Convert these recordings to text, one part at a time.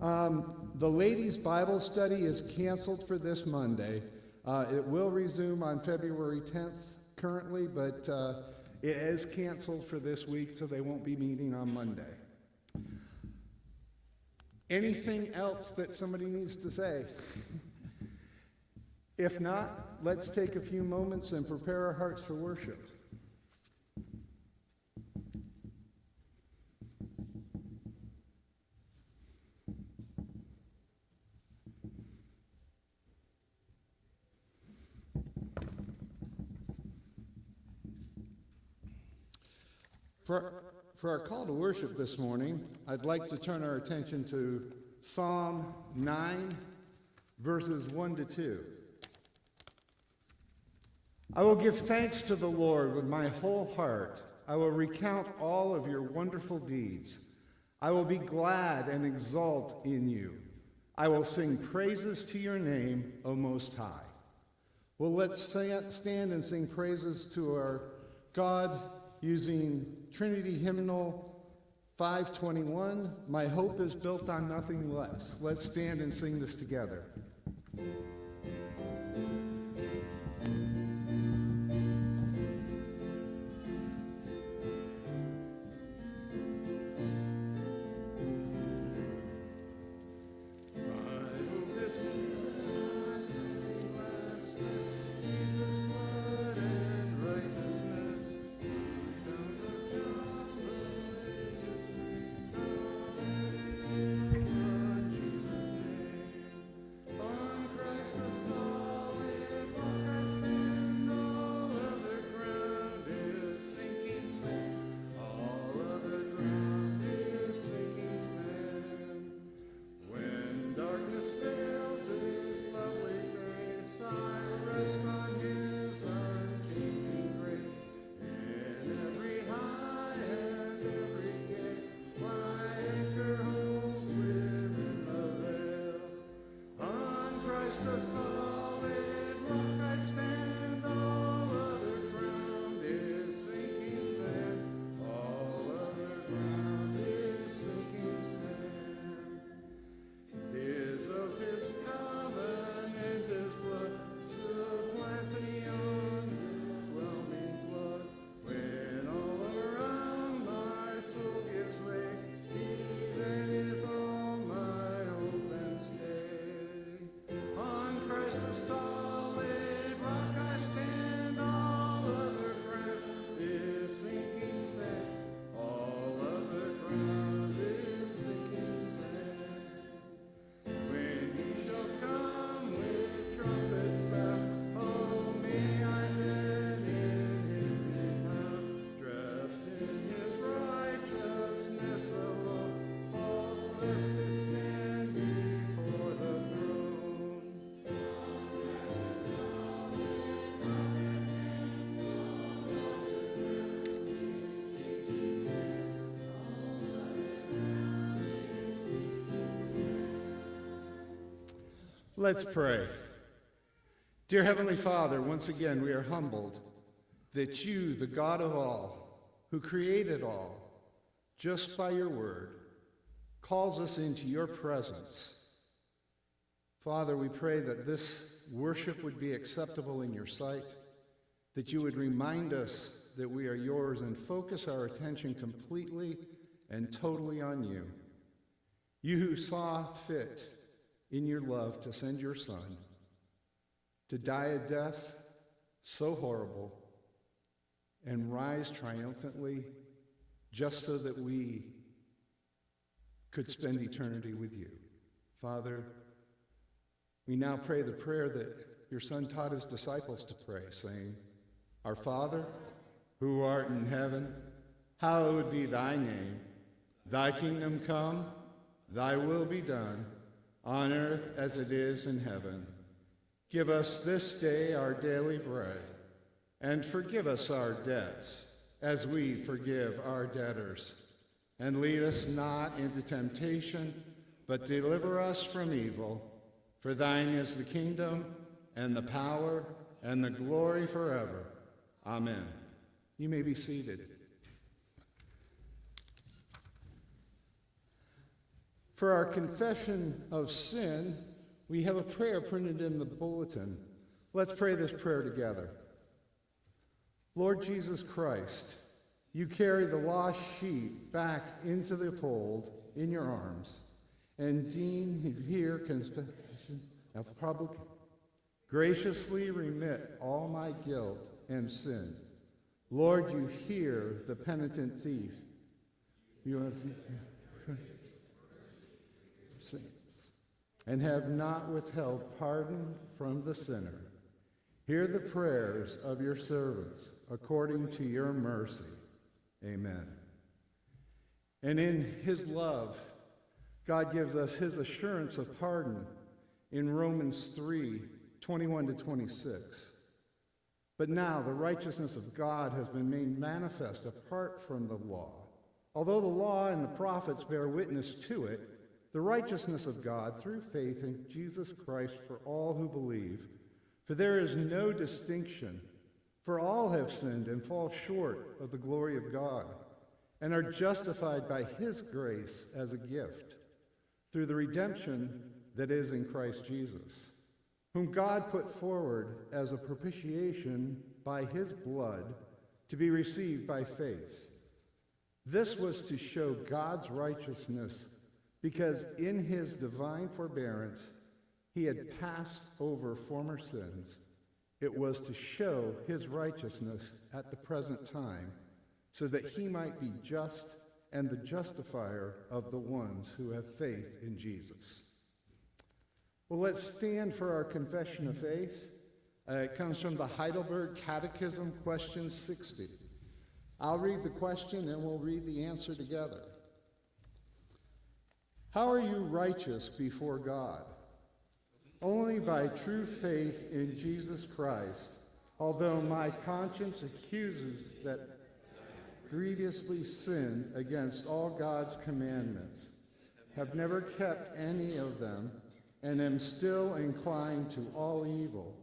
The ladies' Bible study is canceled for this Monday. It will resume on February 10th currently, but it is canceled for this week, so they won't be meeting on Monday. Anything else that somebody needs to say? If not, let's take a few moments and prepare our hearts for worship. For our call to worship this morning, I'd like to turn our attention to Psalm 9, verses 1 to 2. I will give thanks to the Lord with my whole heart. I will recount all of your wonderful deeds. I will be glad and exult in you. I will sing praises to your name, O Most High. Well, let's stand and sing praises to our God using Trinity Hymnal 521, My Hope is Built on Nothing Less. Let's stand and sing this together. Let's pray. Dear Heavenly Father, once again we are humbled that you, the God of all, who created all, just by your word, calls us into your presence. Father, we pray that this worship would be acceptable in your sight, that you would remind us that we are yours and focus our attention completely and totally on you. You who saw fit in your love to send your Son to die a death so horrible and rise triumphantly just so that we could spend eternity with you. Father, we now pray the prayer that your Son taught his disciples to pray, saying, Our Father, who art in heaven, hallowed be thy name. Thy kingdom come, thy will be done, on earth as it is in heaven. Give us this day our daily bread, and forgive us our debts, as we forgive our debtors. And lead us not into temptation, but deliver us from evil. For thine is the kingdom, and the power, and the glory forever. Amen. You may be seated. For our confession of sin, we have a prayer printed in the bulletin. Let's pray this prayer together. Lord Jesus Christ, you carry the lost sheep back into the fold in your arms, and Dean, who here confession of public, graciously remit all my guilt and sin. Lord, you hear the penitent thief. You have saints, and have not withheld pardon from the sinner. Hear the prayers of your servants according to your mercy. Amen. And in his love, God gives us his assurance of pardon in Romans 3:21-26. But now the righteousness of God has been made manifest apart from the law. Although the law and the prophets bear witness to it, the righteousness of God through faith in Jesus Christ for all who believe. For there is no distinction, for all have sinned and fall short of the glory of God, and are justified by his grace as a gift, through the redemption that is in Christ Jesus, whom God put forward as a propitiation by his blood to be received by faith. This was to show God's righteousness, because in his divine forbearance he had passed over former sins. It was to show his righteousness at the present time, so that he might be just and the justifier of the ones who have faith in Jesus. Well, let's stand for our confession of faith. It comes from the Heidelberg Catechism, question 60. I'll read the question and we'll read the answer together. How are you righteous before God? Only by true faith in Jesus Christ, although my conscience accuses that grievously sinned against all God's commandments, have never kept any of them, and am still inclined to all evil.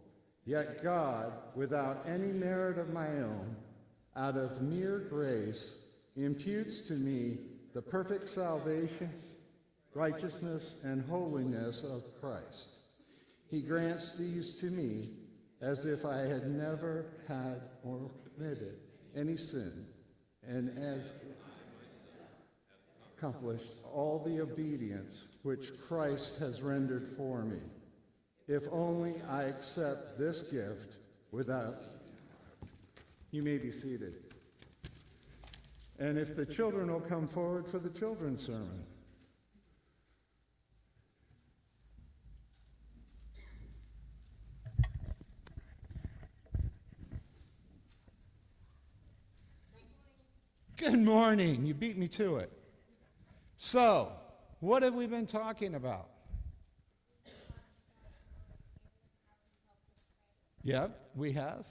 Yet God, without any merit of my own, out of mere grace, imputes to me the perfect salvation, righteousness, and holiness of Christ. He grants these to me as if I had never had or committed any sin, and as accomplished all the obedience which Christ has rendered for me. If only I accept this gift without. You may be seated. And if the children will come forward for the children's sermon. Good morning. You beat me to it. So, what have we been talking about? Yep, we have.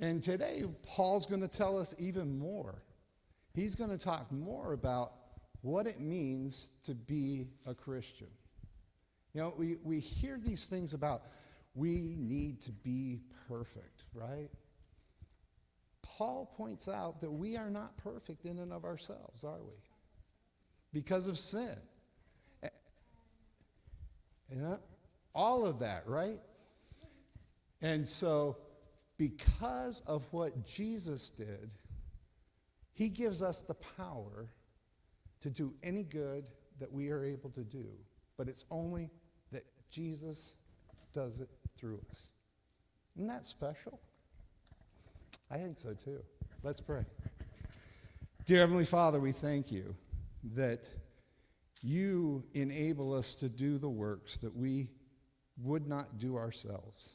And today, Paul's going to tell us even more. He's going to talk more about what it means to be a Christian. You know, we hear these things about we need to be perfect, right? Paul points out that we are not perfect in and of ourselves, are we? Because of sin. Yeah, all of that, right? And so, because of what Jesus did, he gives us the power to do any good that we are able to do. But it's only that Jesus does it through us. Isn't that special? I think so too. Let's pray. Dear Heavenly Father, we thank you that you enable us to do the works that we would not do ourselves.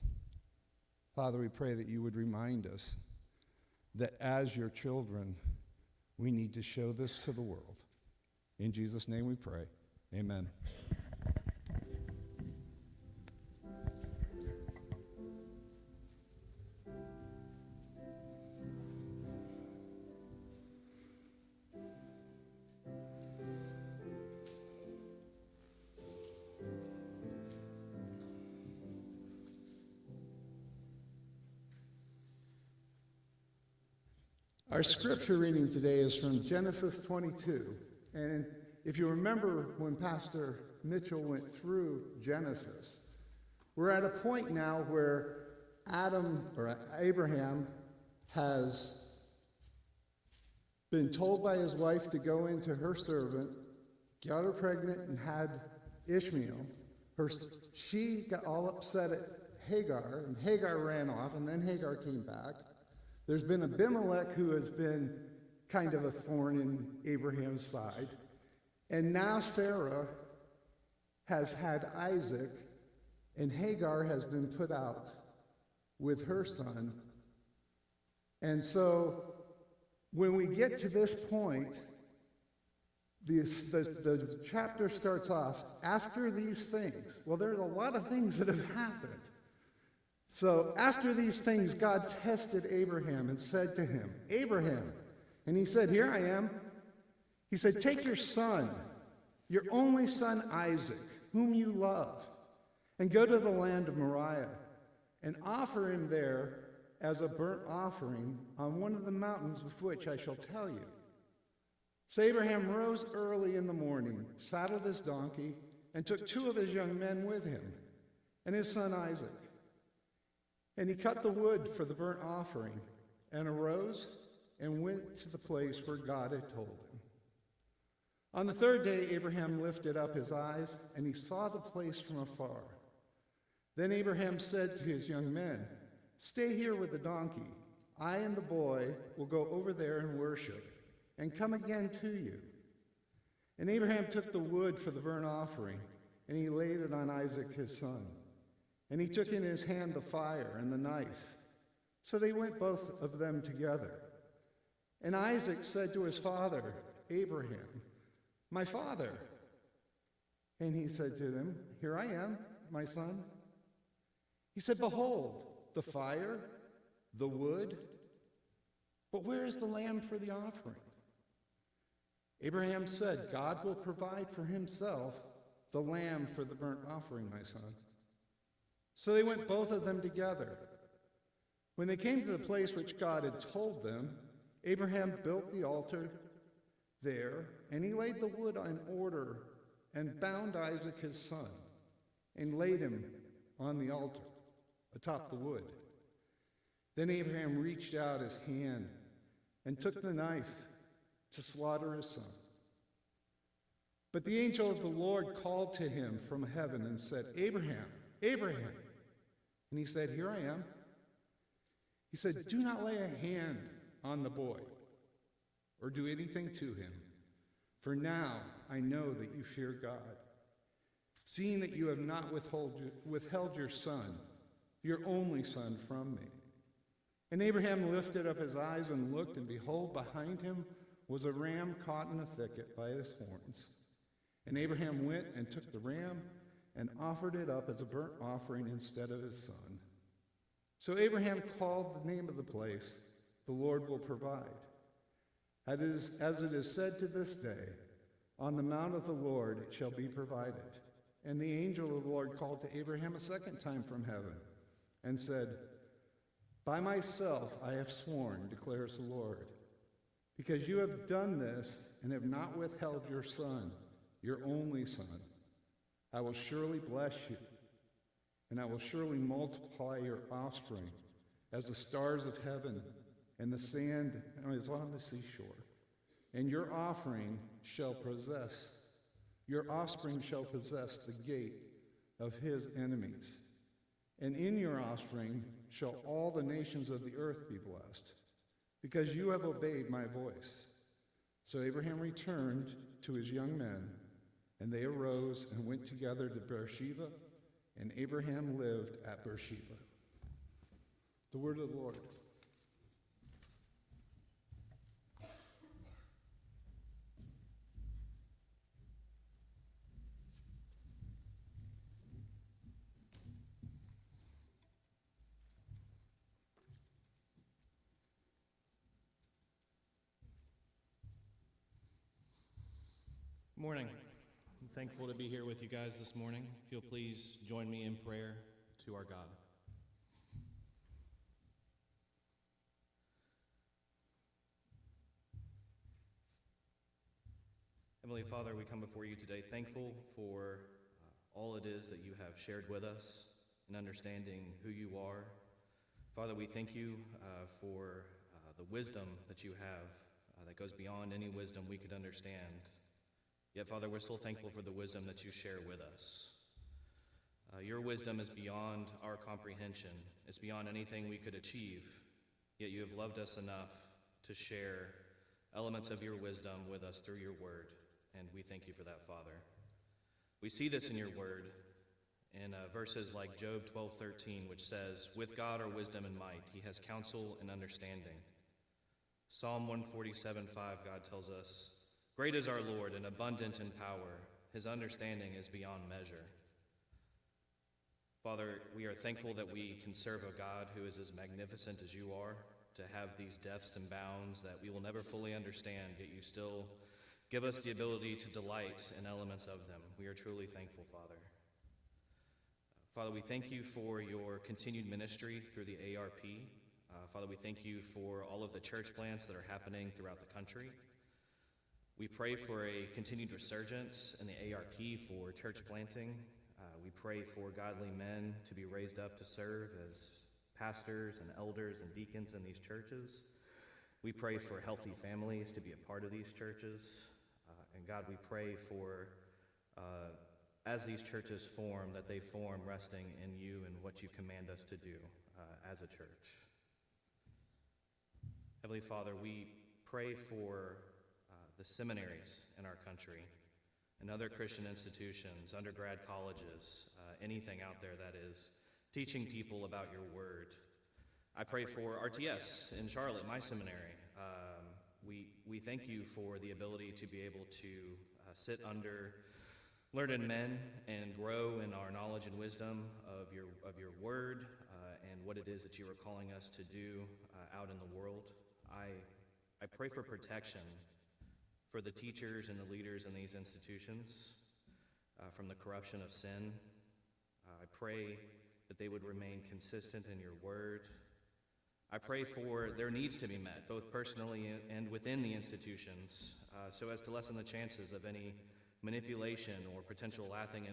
Father, we pray that you would remind us that as your children, we need to show this to the world. In Jesus' name we pray. Amen. Our scripture reading today is from Genesis 22, and if you remember when Pastor Mitchell went through Genesis, we're at a point now where Abraham has been told by his wife to go into her servant, got her pregnant, and had Ishmael. She got all upset at Hagar, and Hagar ran off, and then Hagar came back. There's been Abimelech, who has been kind of a thorn in Abraham's side. And now Sarah has had Isaac, and Hagar has been put out with her son. And so when we get to this point, the chapter starts off, after these things. Well, there's a lot of things that have happened. So after these things, God tested Abraham and said to him, Abraham. And he said, here I am. He said, take your son, your only son Isaac, whom you love, and go to the land of Moriah, and offer him there as a burnt offering on one of the mountains of which I shall tell you. So Abraham rose early in the morning, saddled his donkey, and took 2 of his young men with him, and his son Isaac. And he cut the wood for the burnt offering, and arose and went to the place where God had told him. On the 3rd day, Abraham lifted up his eyes, and he saw the place from afar. Then Abraham said to his young men, stay here with the donkey. I and the boy will go over there and worship, and come again to you. And Abraham took the wood for the burnt offering, and he laid it on Isaac his son. And he took in his hand the fire and the knife. So they went both of them together. And Isaac said to his father, Abraham, my father. And he said to them, here I am, my son. He said, behold, the fire, the wood, but where is the lamb for the offering? Abraham said, God will provide for himself the lamb for the burnt offering, my son. So they went both of them together. When they came to the place which God had told them, Abraham built the altar there, and he laid the wood in order and bound Isaac his son and laid him on the altar atop the wood. Then Abraham reached out his hand and took the knife to slaughter his son. But the angel of the Lord called to him from heaven and said, Abraham, Abraham. And he said, here I am. He said, do not lay a hand on the boy or do anything to him, for now I know that you fear God, seeing that you have not withheld your son, your only son, from me. And Abraham lifted up his eyes and looked, and behold, behind him was a ram caught in a thicket by his horns. And Abraham went and took the ram and offered it up as a burnt offering instead of his son. So Abraham called the name of the place, the Lord will provide. As it is said to this day, on the mount of the Lord it shall be provided. And the angel of the Lord called to Abraham a second time from heaven and said, by myself I have sworn, declares the Lord, because you have done this and have not withheld your son, your only son. I will surely bless you, and I will surely multiply your offspring as the stars of heaven and the sand is on the seashore. And your offspring shall possess the gate of his enemies. And in your offspring shall all the nations of the earth be blessed, because you have obeyed my voice. So Abraham returned to his young men, and they arose and went together to Beersheba, and Abraham lived at Beersheba. The word of the Lord. Morning. I'm thankful to be here with you guys this morning. If you'll please join me in prayer to our God. Heavenly Father, we come before you today thankful for all it is that you have shared with us in understanding who you are. Father, we thank you for the wisdom that you have that goes beyond any wisdom we could understand. Yet, Father, we're still thankful for the wisdom that you share with us. Your wisdom is beyond our comprehension. It's beyond anything we could achieve. Yet you have loved us enough to share elements of your wisdom with us through your word, and we thank you for that, Father. We see this in your word in verses like Job 12:13, which says, "With God are wisdom and might. He has counsel and understanding." Psalm 147:5, God tells us, "Great is our Lord and abundant in power. His understanding is beyond measure." Father, we are thankful that we can serve a God who is as magnificent as you are, to have these depths and bounds that we will never fully understand, yet you still give us the ability to delight in elements of them. We are truly thankful, Father. Father, we thank you for your continued ministry through the ARP. Father, we thank you for all of the church plants that are happening throughout the country. We pray for a continued resurgence in the ARP for church planting. We pray for godly men to be raised up to serve as pastors and elders and deacons in these churches. We pray for healthy families to be a part of these churches. And God, we pray for, as these churches form, that they form resting in you and what you command us to do as a church. Heavenly Father, we pray for the seminaries in our country and other Christian institutions, undergrad colleges, anything out there that is teaching people about your word. I pray for RTS in Charlotte, my seminary. We thank you for the ability to be able to sit under learned men and grow in our knowledge and wisdom of your word and what it is that you are calling us to do out in the world. I pray for protection for the teachers and the leaders in these institutions from the corruption of sin. I pray that they would remain consistent in your word. I pray for their needs to be met, both personally and within the institutions, so as to lessen the chances of any manipulation or potential laxing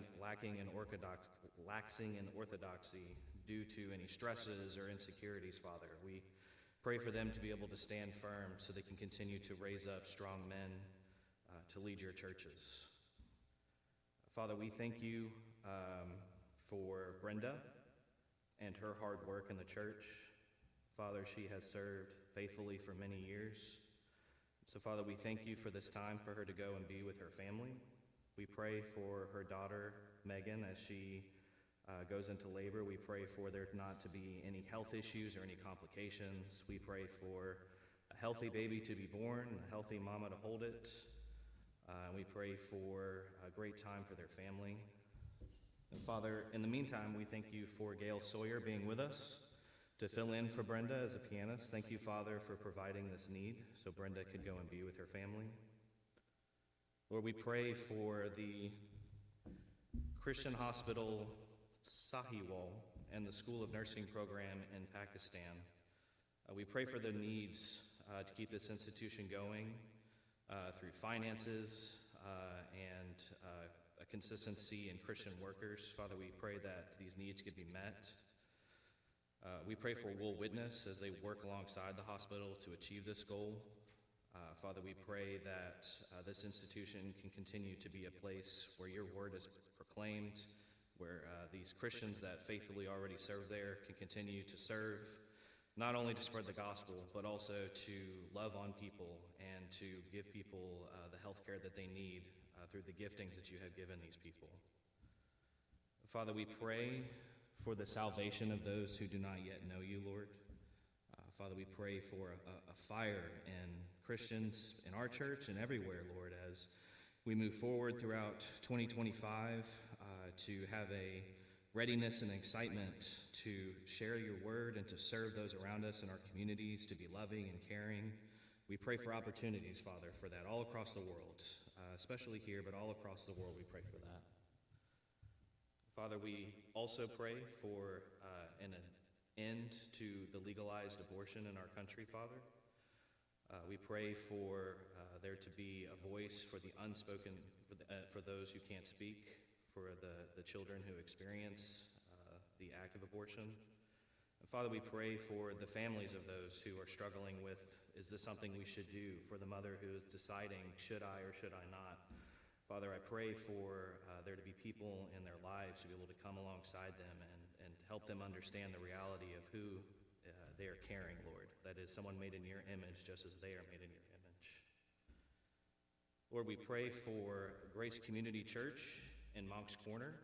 in orthodoxy due to any stresses or insecurities, Father. We pray for them to be able to stand firm so they can continue to raise up strong men to lead your churches. Father, we thank you for Brenda and her hard work in the church. Father, she has served faithfully for many years. So, Father, we thank you for this time for her to go and be with her family. We pray for her daughter, Megan, as she goes into labor. We pray for there not to be any health issues or any complications. We pray for a healthy baby to be born, a healthy mama to hold it. And we pray for a great time for their family. And Father, in the meantime, we thank you for Gail Sawyer being with us to fill in for Brenda as a pianist. Thank you, Father, for providing this need so Brenda could go and be with her family. Lord, we pray for the Christian Hospital Sahiwal and the School of Nursing program in Pakistan. We pray for their needs to keep this institution going through finances and a consistency in Christian workers. Father, we pray that these needs could be met. We pray for Will Witness as they work alongside the hospital to achieve this goal. Father, we pray that this institution can continue to be a place where your word is proclaimed, where these Christians that faithfully already serve there can continue to serve, not only to spread the gospel, but also to love on people and to give people the health care that they need through the giftings that you have given these people. Father, we pray for the salvation of those who do not yet know you, Lord. Father, we pray for a fire in Christians in our church and everywhere, Lord, as we move forward throughout 2025 to have a readiness and excitement to share your word and to serve those around us in our communities, to be loving and caring. We pray for opportunities, Father, for that all across the world, especially here, but all across the world we pray for that. Father, we also pray for an end to the legalized abortion in our country, Father. We pray for there to be a voice for the unspoken, for those who can't speak, for the children who experience the act of abortion. And Father, we pray for the families of those who are struggling with, is this something we should do? For the mother who is deciding, should I or should I not? Father, I pray for there to be people in their lives to be able to come alongside them and help them understand the reality of who they are carrying, Lord. That is, someone made in your image just as they are made in your image. Lord, we pray for Grace Community Church in Moncks Corner.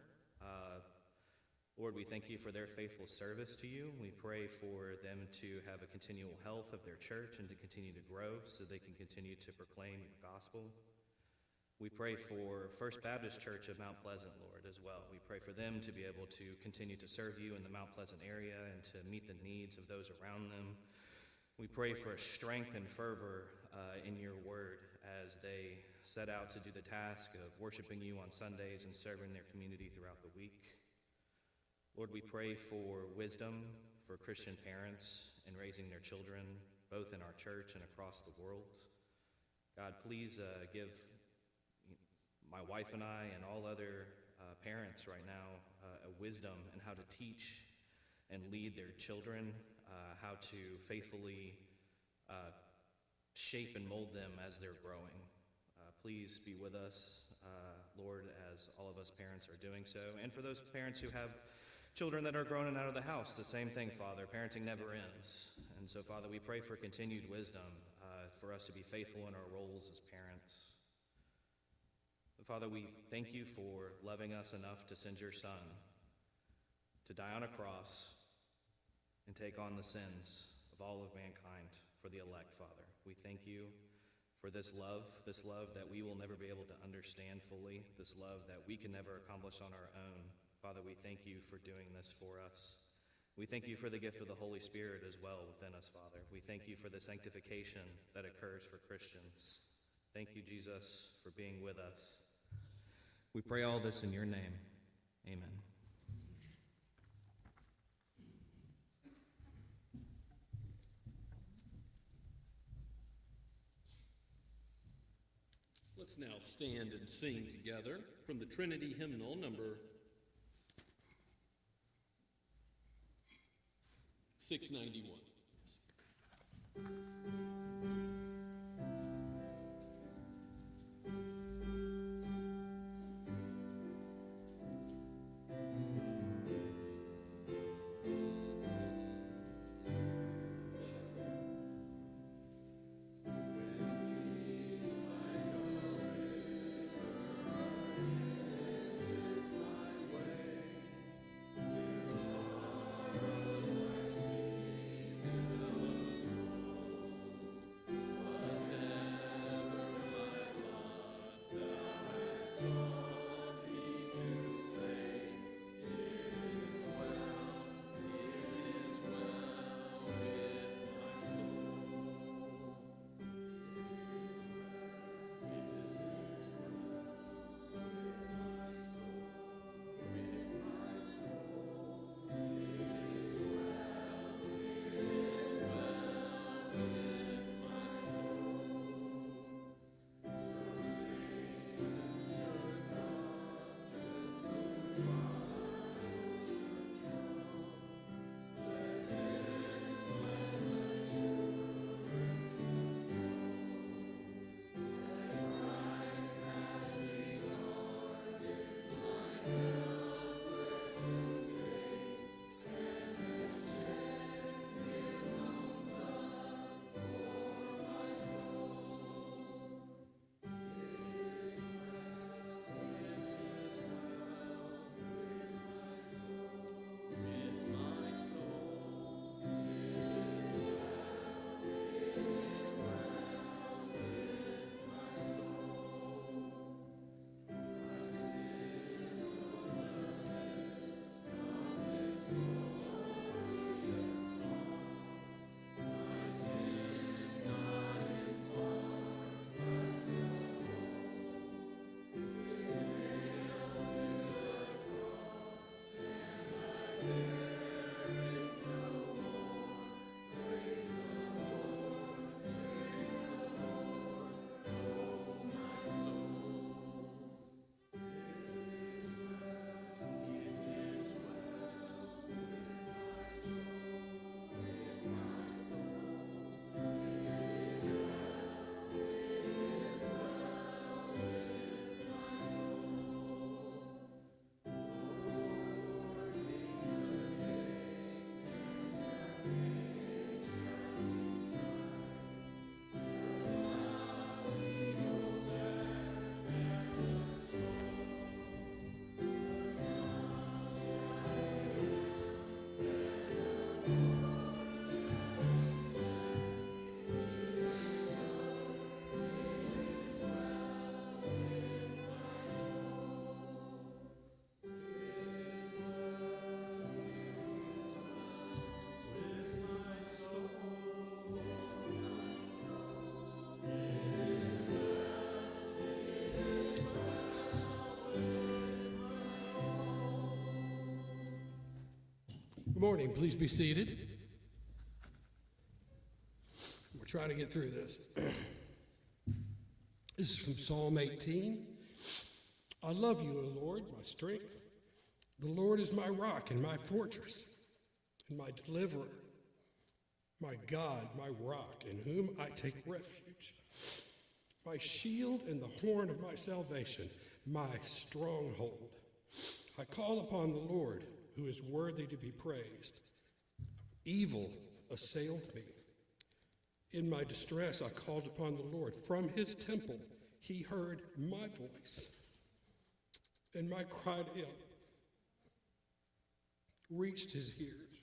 Lord, we thank you for their faithful service to you. We pray for them to have a continual health of their church and to continue to grow so they can continue to proclaim your gospel. We pray for First Baptist Church of Mount Pleasant, Lord, as well. We pray for them to be able to continue to serve you in the Mount Pleasant area and to meet the needs of those around them. We pray for a strength and fervor in your word as they set out to do the task of worshiping you on Sundays and serving their community throughout the week. Lord, we pray for wisdom for Christian parents in raising their children, both in our church and across the world. God, please give my wife and I and all other parents right now a wisdom in how to teach and lead their children, how to faithfully shape and mold them as they're growing. Please be with us, Lord, as all of us parents are doing so. And for those parents who have children that are grown and out of the house, the same thing, Father. Parenting never ends. And so, Father, we pray for continued wisdom for us to be faithful in our roles as parents. Father, we thank you for loving us enough to send your Son to die on a cross and take on the sins of all of mankind for the elect, Father. We thank you for this love that we will never be able to understand fully, this love that we can never accomplish on our own. Father, we thank you for doing this for us. We thank you for the gift of the Holy Spirit as well within us, Father. We thank you for the sanctification that occurs for Christians. Thank you, Jesus, for being with us. We pray all this in your name. Amen. Let's now stand and sing together from the Trinity hymnal number 691. Good morning. Please be seated. We'll try to get through this. This is from Psalm 18. I love you, O Lord, my strength. The Lord is my rock and my fortress and my deliverer, my God, my rock, in whom I take refuge, my shield and the horn of my salvation, my stronghold. I call upon the Lord, who is worthy to be praised. Evil assailed me. In my distress, I called upon the Lord. From his temple, he heard my voice, and my cry to him reached his ears.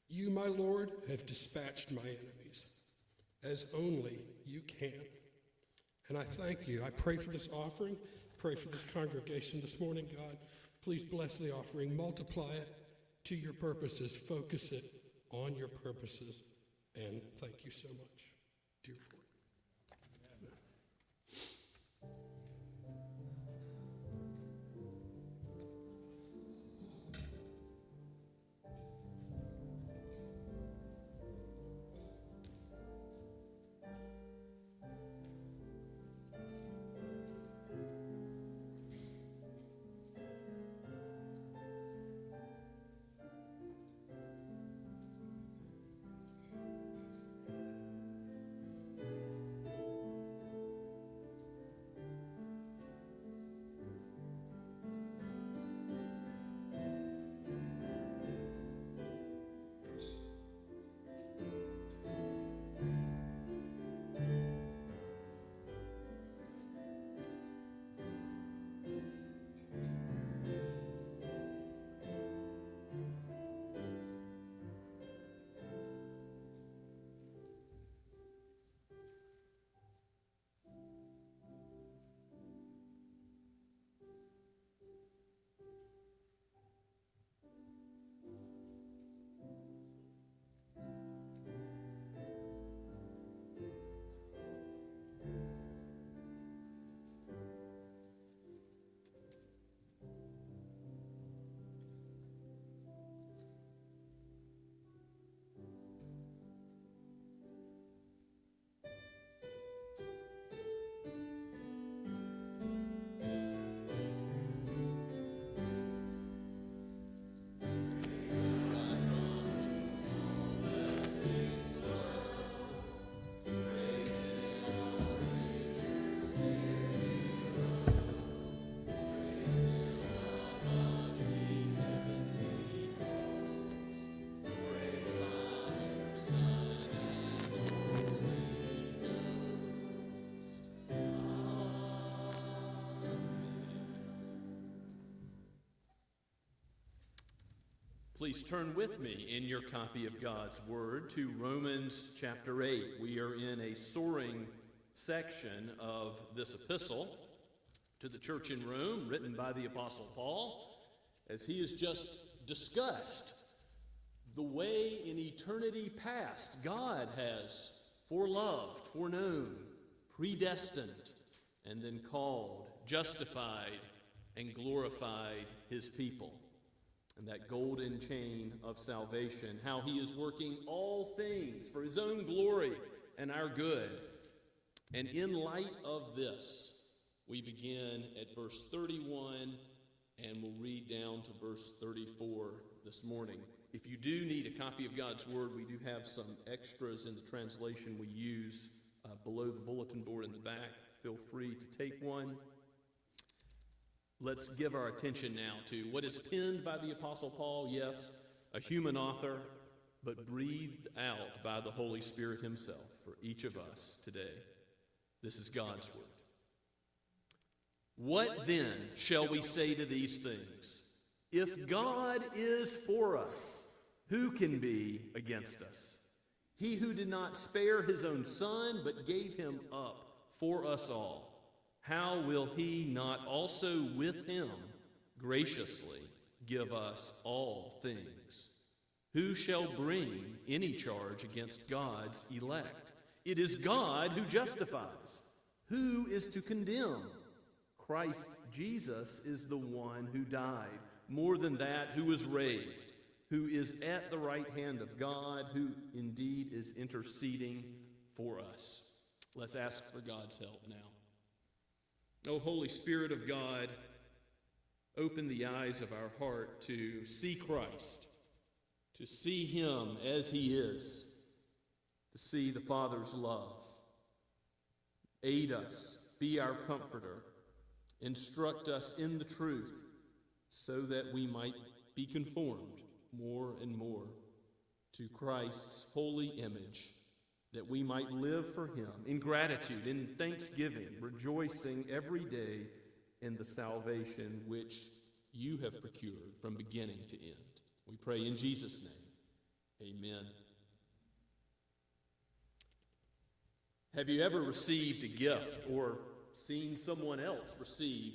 You, my Lord, have dispatched my enemies, as only you can. And I thank you. I pray for this offering, pray for this congregation this morning, God. Please bless the offering, multiply it to your purposes, focus it on your purposes, and thank you so much, dear Lord. Please turn with me in your copy of God's Word to Romans chapter 8. We are in a soaring section of this epistle to the church in Rome, written by the Apostle Paul, as he has just discussed the way in eternity past God has foreloved, foreknown, predestined, and then called, justified, and glorified his people. And that golden chain of salvation, how he is working all things for his own glory and our good. And in light of this, we begin at verse 31 and we'll read down to verse 34 this morning. If you do need a copy of God's Word, we do have some extras in the translation we use below the bulletin board in the back. Feel free to take one. Let's give our attention now to what is penned by the Apostle Paul. Yes, a human author, but breathed out by the Holy Spirit himself for each of us today. This is God's Word. What then shall we say to these things? If God is for us, who can be against us? He who did not spare his own Son, but gave him up for us all, how will he not also with him graciously give us all things? Who shall bring any charge against God's elect? It is God who justifies. Who is to condemn? Christ Jesus is the one who died. More than that, who was raised, who is at the right hand of God, who indeed is interceding for us. Let's ask for God's help now. O Holy Spirit of God, open the eyes of our heart to see Christ, to see him as he is, to see the Father's love. Aid us, be our comforter, instruct us in the truth, so that we might be conformed more and more to Christ's holy image, that we might live for him in gratitude, in thanksgiving, rejoicing every day in the salvation which you have procured from beginning to end. We pray in Jesus' name. Amen. Have you ever received a gift or seen someone else receive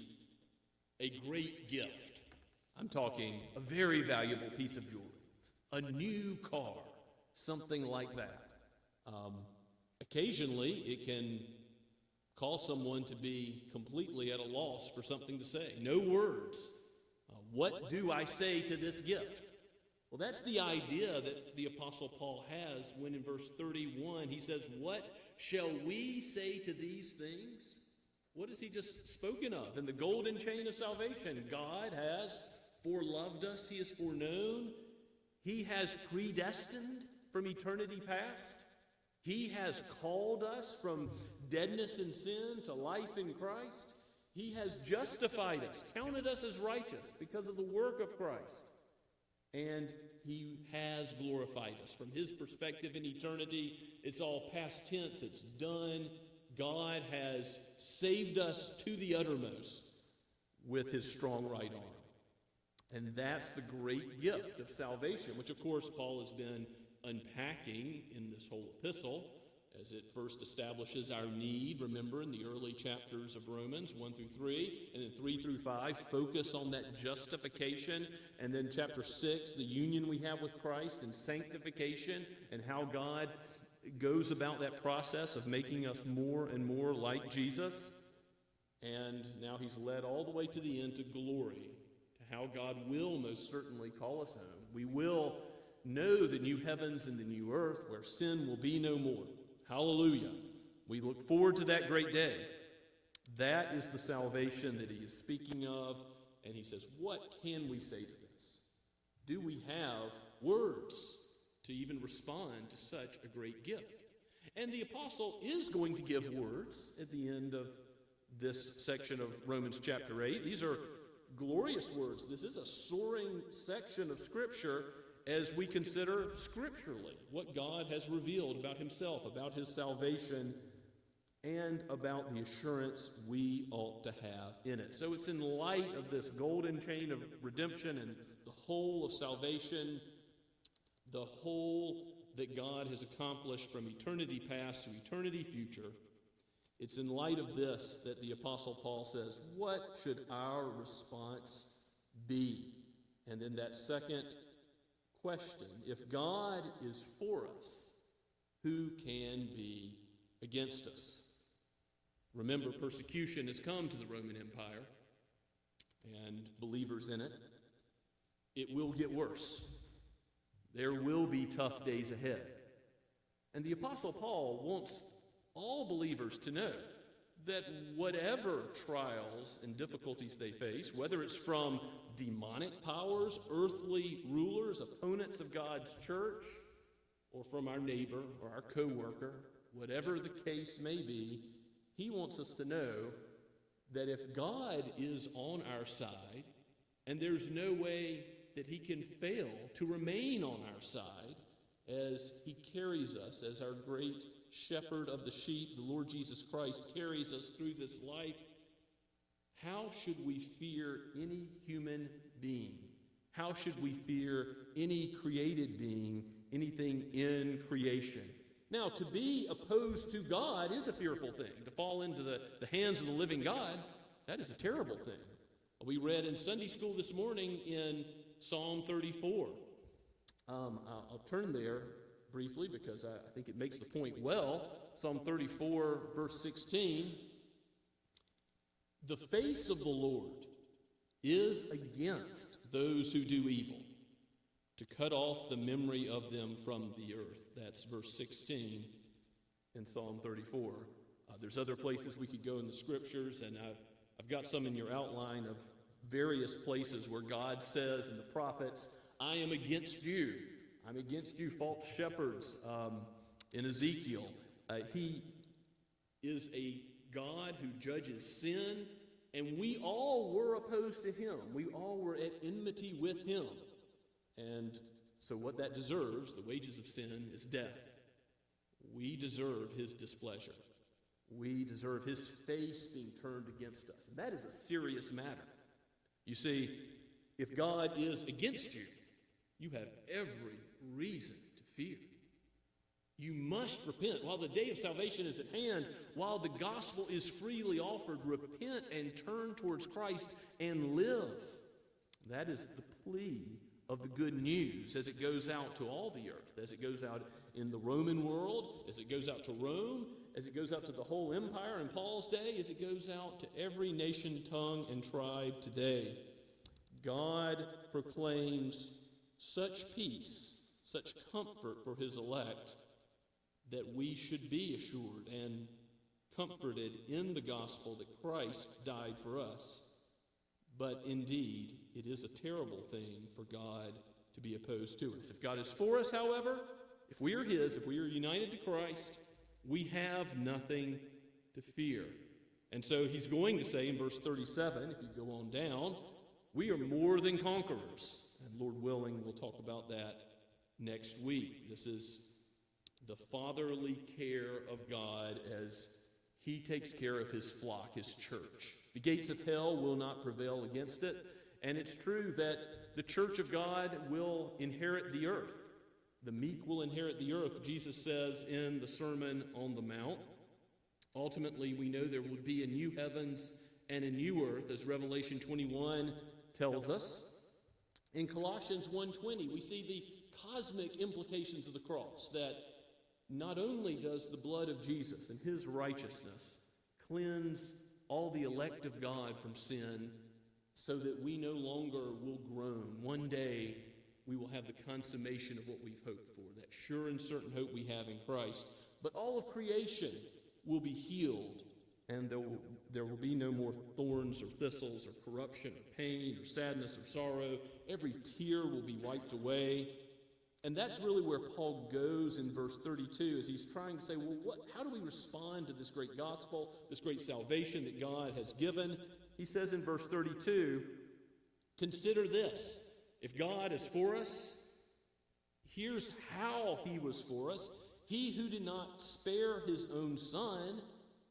a great gift? I'm talking a very valuable piece of jewelry, a new car, something like that. Occasionally, it can cause someone to be completely at a loss for something to say. No words. What do I say to this gift? Well, that's the idea that the Apostle Paul has when in verse 31 he says, "What shall we say to these things?" What has he just spoken of? In the golden chain of salvation, God has foreloved us, he has foreknown, he has predestined from eternity past. He has called us from deadness in sin to life in Christ. He has justified us, counted us as righteous because of the work of Christ. And he has glorified us. From his perspective in eternity, it's all past tense, it's done. God has saved us to the uttermost with his strong right arm. And that's the great gift of salvation, which of course Paul has been unpacking in this whole epistle as it first establishes our need. Remember, in the early chapters of Romans 1 through 3, and then 3 through 5, focus on that justification. And then chapter 6, the union we have with Christ and sanctification and how God goes about that process of making us more and more like Jesus. And now he's led all the way to the end to glory, to how God will most certainly call us home. We will know the new heavens and the new earth where sin will be no more. Hallelujah. We look forward to that great day. That is the salvation that he is speaking of. And he says, what can we say to this? Do we have words to even respond to such a great gift? And the apostle is going to give words at the end of this section of Romans chapter 8. These are glorious words. This is a soaring section of Scripture as we consider scripturally what God has revealed about himself, about his salvation, and about the assurance we ought to have in it. So it's in light of this golden chain of redemption and the whole of salvation, the whole that God has accomplished from eternity past to eternity future, it's in light of this that the Apostle Paul says, what should our response be? And then that second question, if God is for us, who can be against us? Remember, persecution has come to the Roman Empire and believers in it. It will get worse. There will be tough days ahead. And the Apostle Paul wants all believers to know that whatever trials and difficulties they face, whether it's from demonic powers, earthly rulers, opponents of God's church, or from our neighbor or our co-worker, whatever the case may be, he wants us to know that if God is on our side, and there's no way that he can fail to remain on our side as he carries us as our great shepherd of the sheep, the Lord Jesus Christ carries us through this life, how should we fear any human being? How should we fear any created being, anything in creation? Now, to be opposed to God is a fearful thing. To fall into the hands of the living God, that is a terrible thing. We read in Sunday school this morning in Psalm 34. I'll turn there briefly because I think it makes the point well. Psalm 34, verse 16. The face of the Lord is against those who do evil, to cut off the memory of them from the earth. That's verse 16 in Psalm 34. There's other places we could go in the scriptures, and I've got some in your outline of various places where God says in the prophets, I am against you. I'm against you, false shepherds, in Ezekiel. He is a God who judges sin, and we all were opposed to him. We all were at enmity with him. And so what that deserves, the wages of sin, is death. We deserve his displeasure. We deserve his face being turned against us. And that is a serious matter. You see, if God is against you, you have every reason to fear. You must repent. While the day of salvation is at hand, while the gospel is freely offered, repent and turn towards Christ and live. That is the plea of the good news as it goes out to all the earth, as it goes out in the Roman world, as it goes out to Rome, as it goes out to the whole empire in Paul's day, as it goes out to every nation, tongue, and tribe today. God proclaims such peace, such comfort for his elect, that we should be assured and comforted in the gospel that Christ died for us. But indeed, it is a terrible thing for God to be opposed to us. If God is for us, however, if we are his, if we are united to Christ, we have nothing to fear. And so he's going to say in verse 37, if you go on down, we are more than conquerors. And Lord willing, we'll talk about that next week. This is the fatherly care of God as he takes care of his flock, his church. The gates of hell will not prevail against it. And it's true that the church of God will inherit the earth. The meek will inherit the earth, Jesus says in the Sermon on the Mount. Ultimately, we know there will be a new heavens and a new earth, as Revelation 21 tells us. In Colossians 1:20, we see the cosmic implications of the cross, that not only does the blood of Jesus and his righteousness cleanse all the elect of God from sin so that we no longer will groan. One day we will have the consummation of what we've hoped for, that sure and certain hope we have in Christ. But all of creation will be healed, and there will be no more thorns or thistles or corruption or pain or sadness or sorrow. Every tear will be wiped away. And that's really where Paul goes in verse 32 as he's trying to say, well, how do we respond to this great gospel, this great salvation that God has given? He says in verse 32, consider this. If God is for us, here's how he was for us. He who did not spare his own son,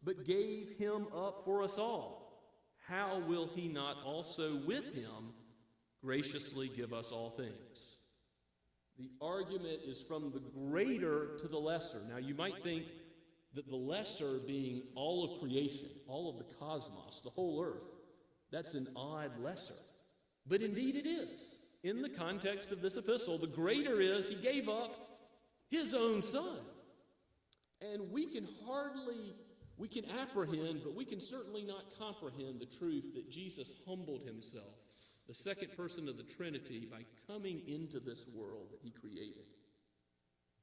but gave him up for us all, how will he not also with him graciously give us all things? The argument is from the greater to the lesser. Now, you might think that the lesser being all of creation, all of the cosmos, the whole earth, that's an odd lesser. But indeed it is. In the context of this epistle, the greater is he gave up his own son. And we can apprehend, but we can certainly not comprehend the truth that Jesus humbled himself, the second person of the Trinity, by coming into this world that he created.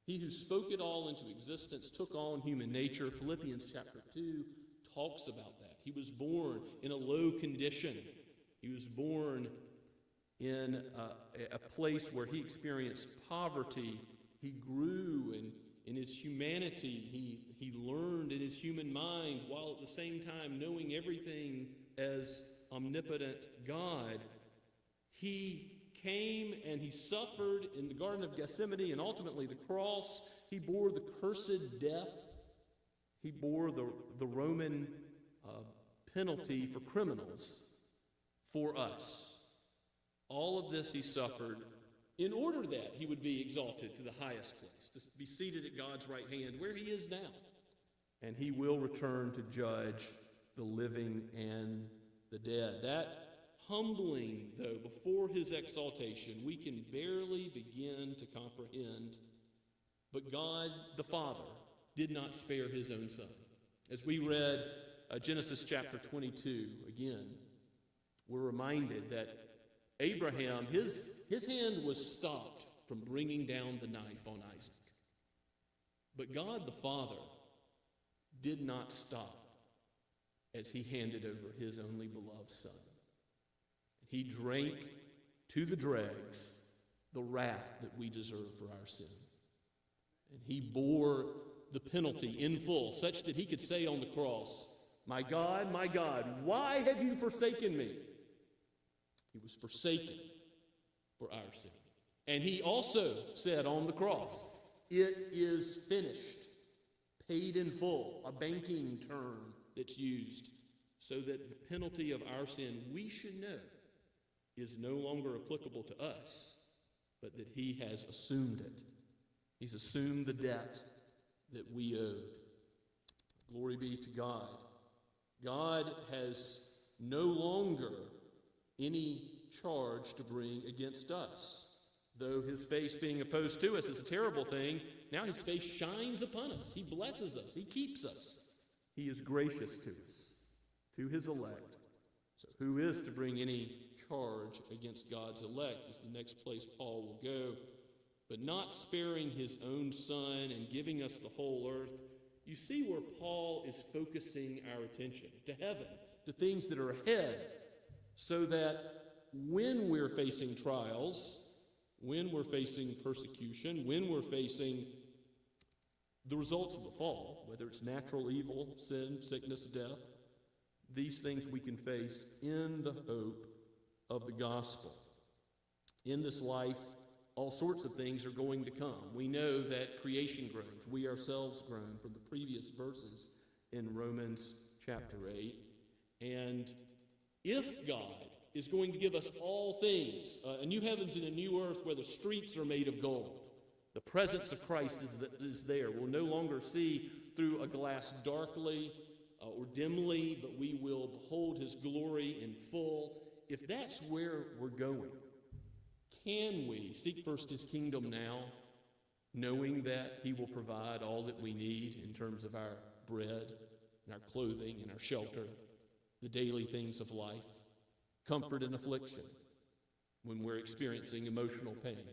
He who spoke it all into existence took on human nature. Philippians chapter 2 talks about that. He was born in a low condition. He was born in a place where he experienced poverty. He grew in his humanity. He learned in his human mind, while at the same time knowing everything as omnipotent God. He came and he suffered in the Garden of Gethsemane and ultimately the cross. He bore the cursed death. He bore the Roman penalty for criminals for us. All of this he suffered in order that he would be exalted to the highest place, to be seated at God's right hand, where he is now. And he will return to judge the living and the dead. That humbling, though, before his exaltation, we can barely begin to comprehend. But God the Father did not spare his own son. As we read Genesis chapter 22, again, we're reminded that Abraham, his hand was stopped from bringing down the knife on Isaac. But God the Father did not stop as he handed over his only beloved son. He drank to the dregs the wrath that we deserve for our sin. And he bore the penalty in full, such that he could say on the cross, my God, why have you forsaken me? He was forsaken for our sin. And he also said on the cross, it is finished, paid in full, a banking term that's used, so that the penalty of our sin, we should know, is no longer applicable to us, but that he has assumed it. He's assumed the debt that we owed. Glory be to God. God has no longer any charge to bring against us. Though his face being opposed to us is a terrible thing, now his face shines upon us. He blesses us. He keeps us. He is gracious to us, to his elect. So who is to bring any charge against God's elect is the next place Paul will go. But not sparing his own son and giving us the whole earth. You see where Paul is focusing our attention to heaven, to things that are ahead, so that when we're facing trials, when we're facing persecution, when we're facing the results of the fall, whether it's natural evil, sin, sickness, death, these things we can face in the hope of the gospel. In this life, all sorts of things are going to come. We know that creation groans. We ourselves groan from the previous verses in Romans chapter 8. And if God is going to give us all things, a new heavens and a new earth where the streets are made of gold, the presence of Christ is there. We'll no longer see through a glass darkly or dimly, but we will behold his glory in full. If that's where we're going, can we seek first his kingdom now, knowing that he will provide all that we need in terms of our bread and our clothing and our shelter, the daily things of life, comfort in affliction, when we're experiencing emotional pain,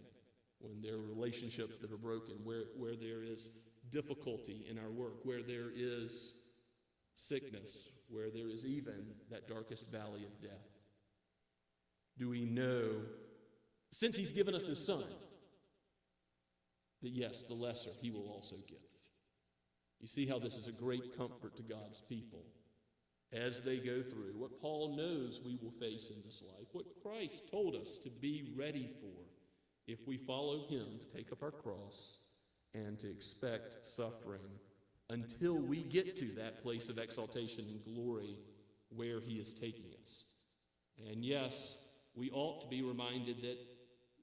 when there are relationships that are broken, where there is difficulty in our work, where there is sickness, where there is even that darkest valley of death? Do we know, since he's given us his son, that yes, the lesser he will also give? You see how this is a great comfort to God's people as they go through what Paul knows we will face in this life, what Christ told us to be ready for if we follow him, to take up our cross and to expect suffering until we get to that place of exaltation and glory where he is taking us. And yes, we ought to be reminded that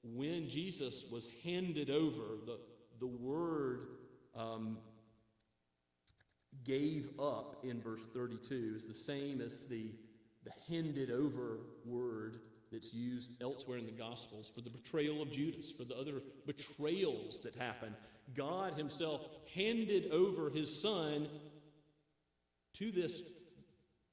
when Jesus was handed over, the word gave up in verse 32 is the same as the handed over word that's used elsewhere in the Gospels for the betrayal of Judas, for the other betrayals that happened. God himself handed over his son to this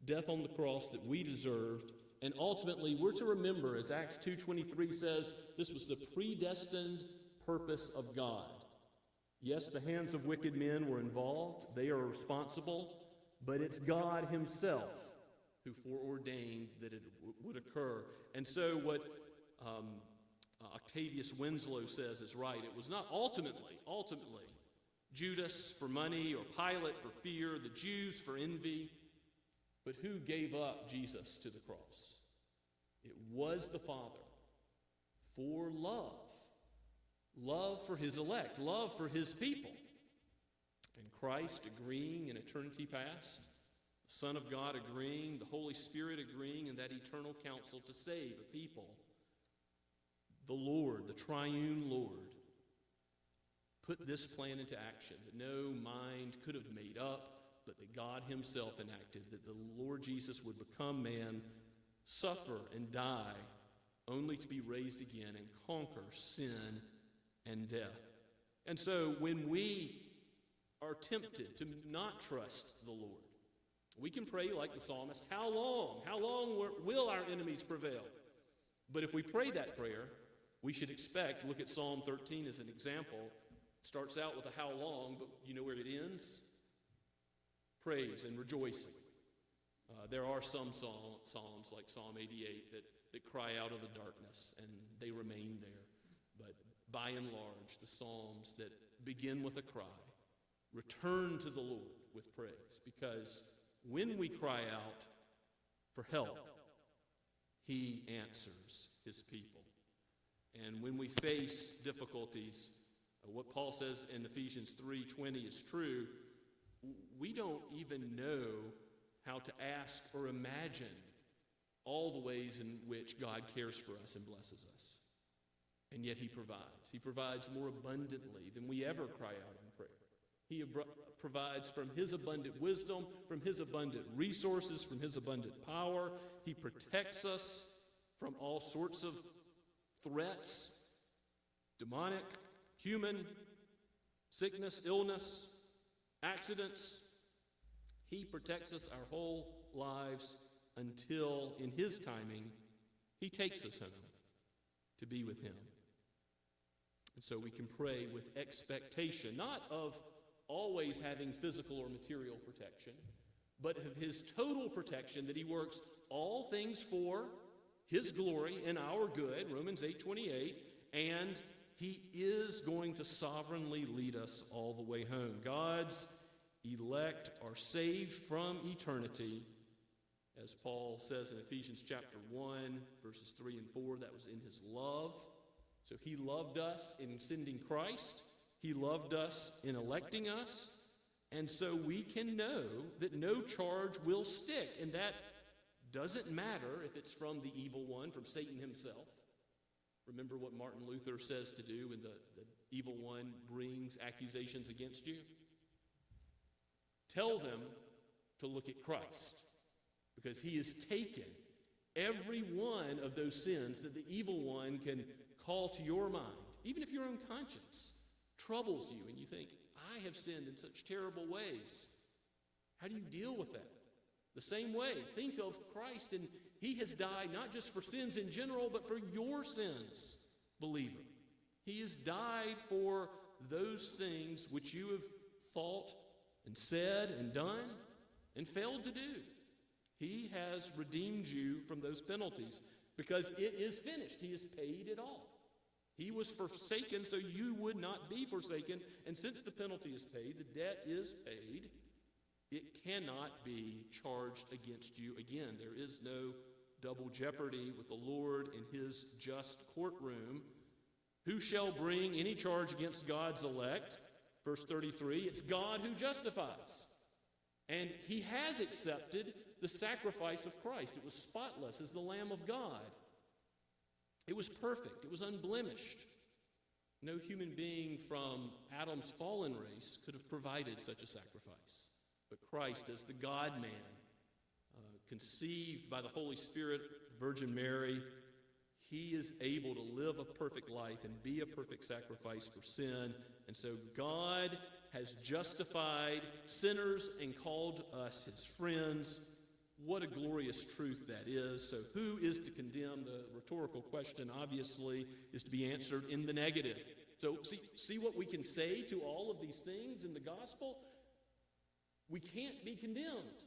death on the cross that we deserved. And ultimately, we're to remember, as Acts 2:23 says, this was the predestined purpose of God. Yes, the hands of wicked men were involved. They are responsible. But it's God himself who foreordained that it would occur. And so what Octavius Winslow says is right. It was not ultimately, Judas for money or Pilate for fear, the Jews for envy, but who gave up Jesus to the cross? It was the Father for love. Love for his elect, love for his people. And Christ agreeing in eternity past, the Son of God agreeing, the Holy Spirit agreeing in that eternal counsel to save a people. The Lord, the triune Lord, put this plan into action that no mind could have made up, but that God himself enacted, that the Lord Jesus would become man, suffer and die, only to be raised again and conquer sin and death. And so when we are tempted to not trust the Lord, We can pray like the psalmist, how long? How long will our enemies prevail? But if we pray that prayer, we should expect, look at Psalm 13 as an example. It starts out with a how long, but you know where it ends? Praise and rejoicing. There are some psalms like Psalm 88 that cry out of the darkness and they remain there. But by and large, the psalms that begin with a cry return to the Lord with praise, because when we cry out for help, he answers his people. And when we face difficulties, what Paul says in Ephesians 3:20 is true. We don't even know how to ask or imagine all the ways in which God cares for us and blesses us. And yet he provides. He provides more abundantly than we ever cry out in prayer. He provides from his abundant wisdom, from his abundant resources, from his abundant power. He protects us from all sorts of threats, demonic, human, sickness, illness, accidents. He protects us our whole lives until, in his timing, he takes us home to be with him. And so we can pray with expectation, not of always having physical or material protection, but of his total protection, that he works all things for his glory and our good, Romans 8:28, and he is going to sovereignly lead us all the way home. God's elect are saved from eternity, as Paul says in Ephesians chapter 1, verses 3 and 4, that was in his love. So he loved us in sending Christ. He loved us in electing us. And so we can know that no charge will stick. And that doesn't matter if it's from the evil one, from Satan himself. Remember what Martin Luther says to do when the evil one brings accusations against you? Tell them to look at Christ, because he has taken every one of those sins that the evil one can call to your mind. Even if your own conscience troubles you and you think, I have sinned in such terrible ways. How do you deal with that? The same way, think of Christ, and he has died not just for sins in general, but for your sins, believer. He has died for those things which you have thought and said and done and failed to do. He has redeemed you from those penalties because it is finished. He has paid it all. He was forsaken so you would not be forsaken. And since the penalty is paid, the debt is paid, it cannot be charged against you again. There is no double jeopardy with the Lord in his just courtroom. Who shall bring any charge against God's elect? Verse 33, it's God who justifies. And he has accepted the sacrifice of Christ. It was spotless as the Lamb of God. It was perfect. It was unblemished. No human being from Adam's fallen race could have provided such a sacrifice. But Christ, as the God-man, conceived by the Holy Spirit, the Virgin Mary, he is able to live a perfect life and be a perfect sacrifice for sin. And so God has justified sinners and called us his friends. What a glorious truth that is. So who is to condemn? The rhetorical question, obviously, is to be answered in the negative. So see what we can say to all of these things in the gospel? We can't be condemned.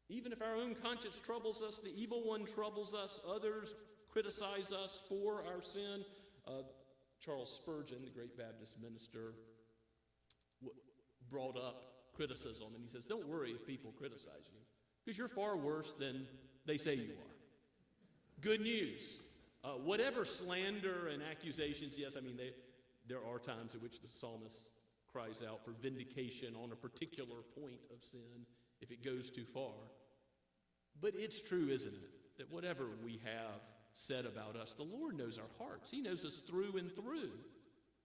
Even if our own conscience troubles us, the evil one troubles us, others criticize us for our sin. Charles Spurgeon, the great Baptist minister, brought up criticism, and he says, don't worry if people criticize you, because you're far worse than they say you are. Good news. Whatever slander and accusations, yes, I mean, there are times in which the psalmist cries out for vindication on a particular point of sin if it goes too far. But it's true, isn't it, that whatever we have said about us, the Lord knows our hearts. He knows us through and through.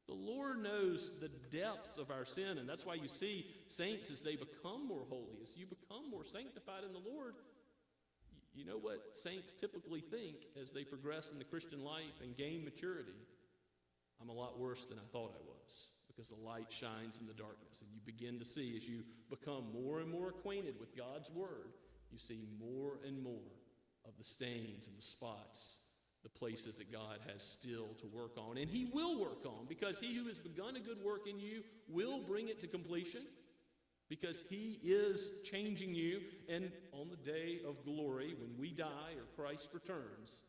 The Lord knows the depths of our sin, and that's why you see saints as they become more holy, as you become more sanctified in the Lord. You know what saints typically think as they progress in the Christian life and gain maturity? I'm a lot worse than I thought I was, because the light shines in the darkness. And you begin to see, as you become more and more acquainted with God's word, you see more and more of the stains and the spots, the places that God has still to work on. And he will work on, because he who has begun a good work in you will bring it to completion, because he is changing you. And on the day of glory, when we die or Christ returns,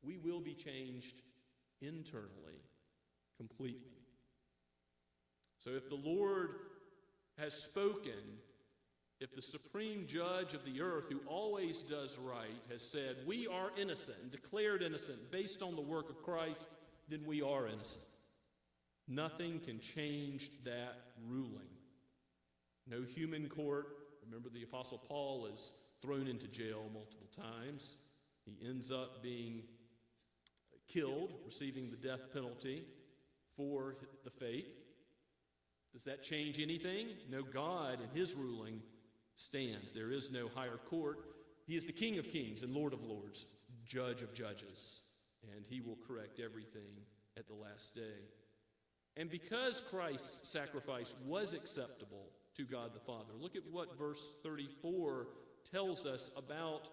we will be changed internally, completely. So if the Lord has spoken, if the supreme judge of the earth, who always does right, has said, we are innocent, and declared innocent based on the work of Christ, then we are innocent. Nothing can change that ruling. No human court. Remember, the Apostle Paul is thrown into jail multiple times. He ends up being killed, receiving the death penalty for the faith. Does that change anything? No, God and his ruling stands. There is no higher court. He is the King of kings and Lord of lords, Judge of judges, and he will correct everything at the last day. And because Christ's sacrifice was acceptable to God the Father, look at what verse 34 tells us about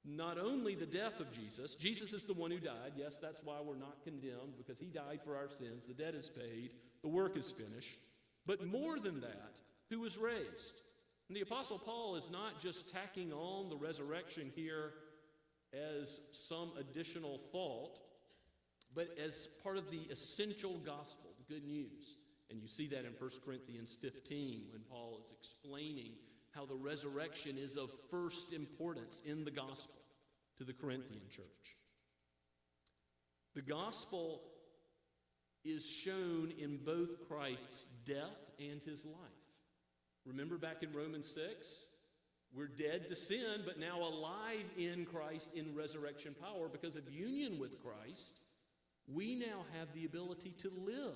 not only the death of Jesus. Jesus is the one who died. Yes, that's why we're not condemned, because he died for our sins. The debt is paid. The work is finished. But more than that, who was raised. And the Apostle Paul is not just tacking on the resurrection here as some additional thought, but as part of the essential gospel, the good news. And you see that in 1 Corinthians 15 when Paul is explaining how the resurrection is of first importance in the gospel to the Corinthian church. The gospel is shown in both Christ's death and his life. Remember back in Romans 6? We're dead to sin, but now alive in Christ in resurrection power. Because of union with Christ, we now have the ability to live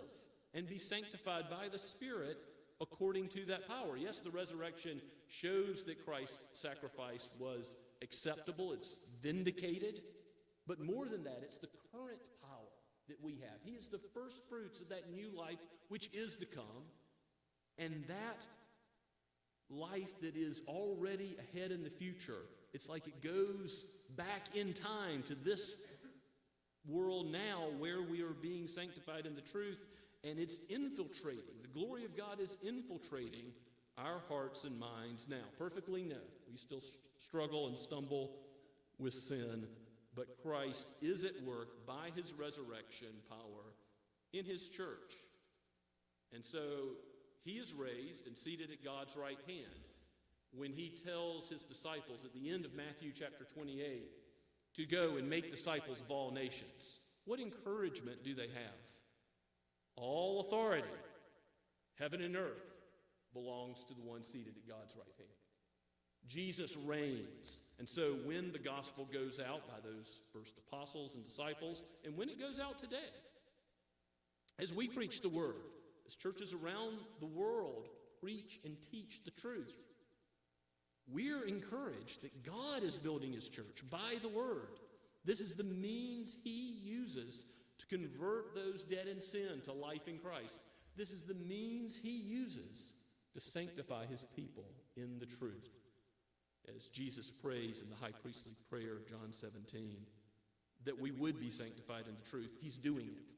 and be sanctified by the Spirit according to that power. Yes, the resurrection shows that Christ's sacrifice was acceptable, it's vindicated, but more than that, it's the current power that we have. He is the first fruits of that new life which is to come, and that life that is already ahead in the future, it's like it goes back in time to this world now where we are being sanctified in the truth, and it's infiltrating. The glory of God is infiltrating our hearts and minds now. Perfectly no. We still struggle and stumble with sin, but Christ is at work by his resurrection power in his church. And so he is raised and seated at God's right hand when he tells his disciples at the end of Matthew chapter 28 to go and make disciples of all nations. What encouragement do they have? All authority, heaven and earth, belongs to the one seated at God's right hand. Jesus reigns. And so when the gospel goes out by those first apostles and disciples, and when it goes out today, as we preach the word, as churches around the world preach and teach the truth, we're encouraged that God is building his church by the word. This is the means he uses to convert those dead in sin to life in Christ. This is the means he uses to sanctify his people in the truth. As Jesus prays in the high priestly prayer of John 17, that we would be sanctified in the truth, he's doing it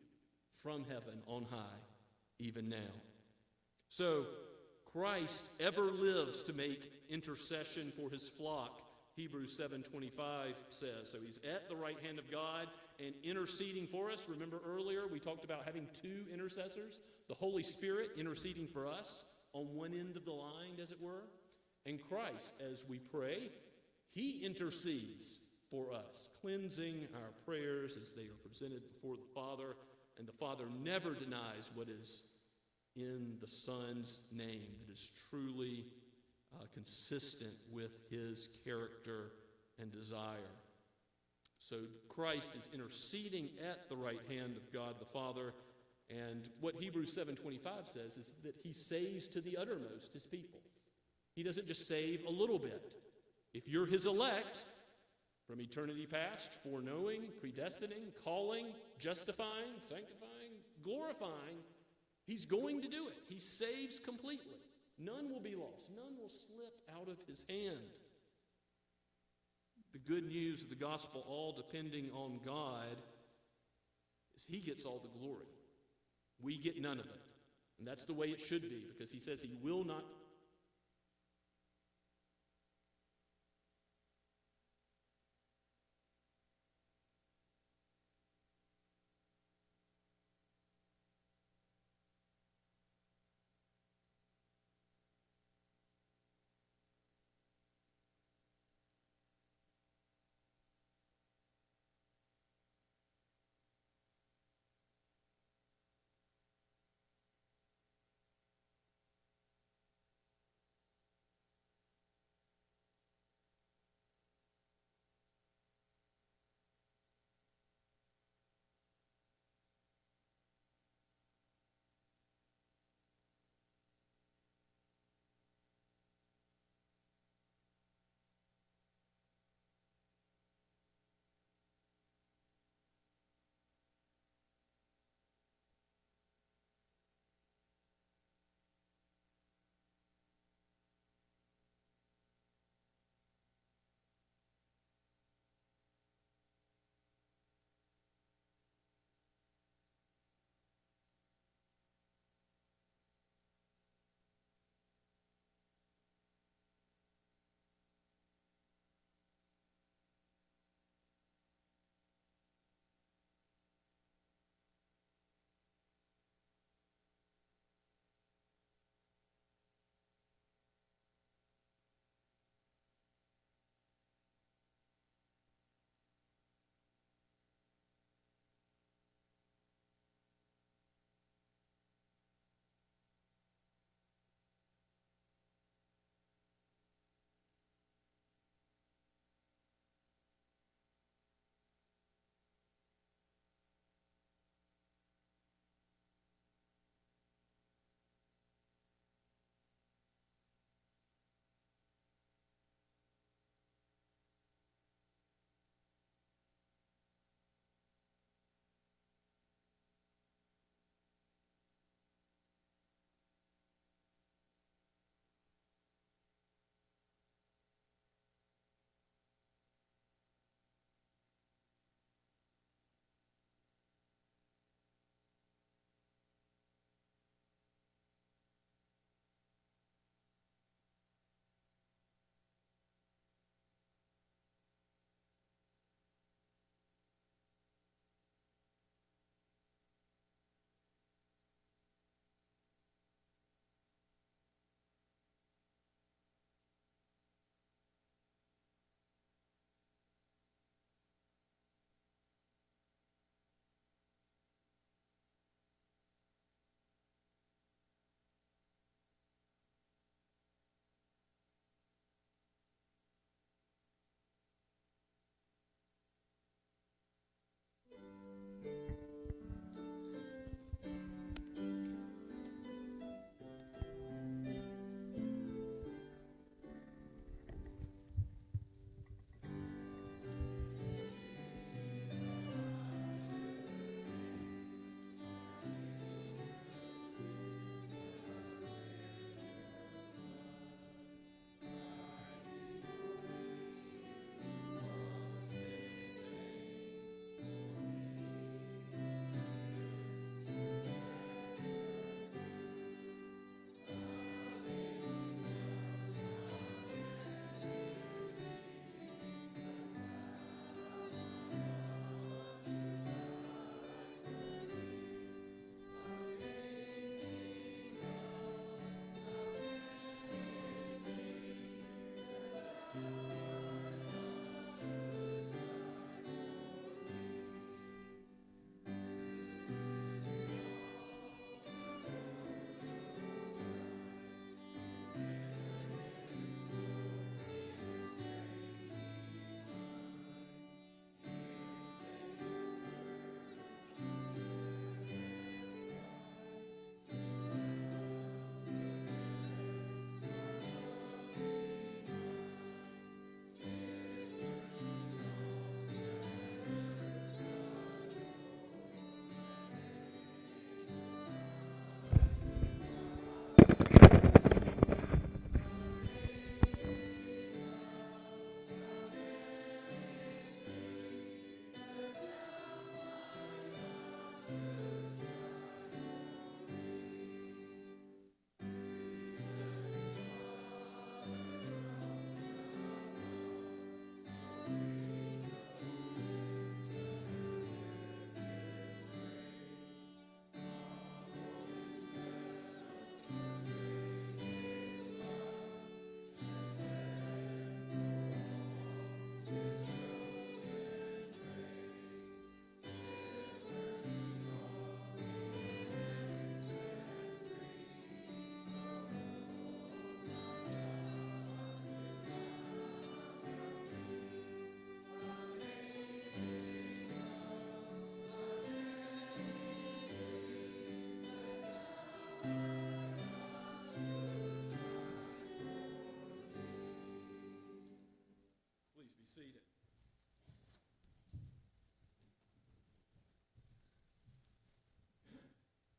from heaven on high, even now. So Christ ever lives to make intercession for his flock. Hebrews 7:25 says. So he's at the right hand of God and interceding for us. Remember earlier we talked about having two intercessors, the Holy Spirit interceding for us on one end of the line, as it were, and Christ, as we pray, he intercedes for us, cleansing our prayers as they are presented before the Father, and the Father never denies what is in the Son's name that is truly consistent with his character and desire. So Christ is interceding at the right hand of God the Father, and what Hebrews 7:25 says is that he saves to the uttermost his people. He doesn't just save a little bit. If you're his elect, from eternity past, foreknowing, predestining, calling, justifying, sanctifying, glorifying, He's going to do it. He saves completely. None will be lost. None will slip out of his hand. The good news of the gospel, all depending on God, is he gets all the glory. We get none of it. And that's the way it should be, because he says he will not